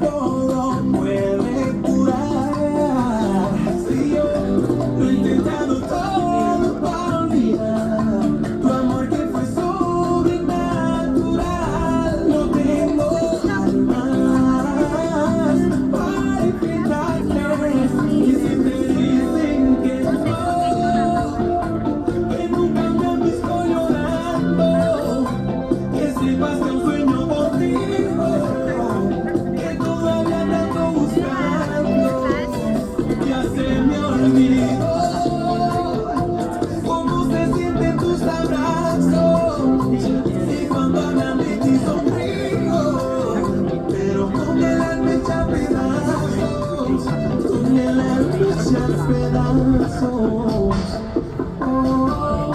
todo puede curar. Si yo lo he intentado todo para olvidar tu amor que fue sobrenatural, no tengo almas para explicarte. Y si te dicen que no, que nunca me han visto llorando, que sepas que un sueño contigo, que todavía te ando buscando. Ya se me olvidó cómo se sienten tus abrazos y cuando hablan de ti sonrío, pero con el alma hecha pedazos, con el alma hecha pedazos. Oh,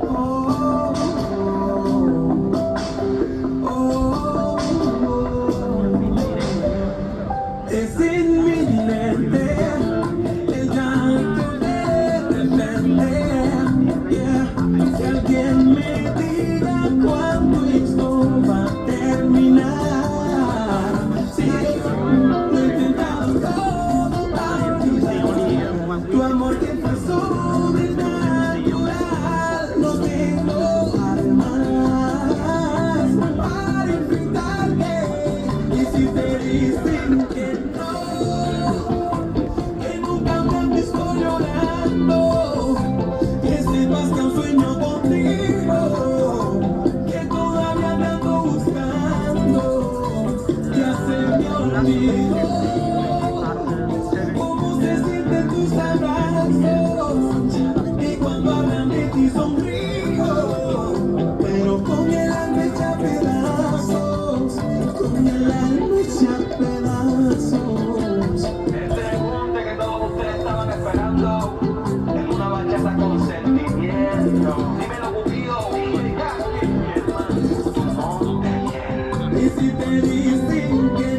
oh, oh, es inminente el llanto de repente, yeah. Si alguien me diga cuándo esto va a terminar, si yo lo he intentado todo para olvidar tu amor que fue sobrenatural, no tengo armas para enfrentarte. Y si te dicen que no, que nunca me han visto llorando, que sepas que un sueño contigo, que todavía me ando buscando. Ya se me olvidó cómo se sienten tus abrazos y cuando hablan de ti sonrío, pero con el alma hecha pedazos, con el alma hecha pedazos. Este pregunta que todos ustedes estaban esperando en una bachata con sentimiento. Dímelo, Cupido. Y si te dicen que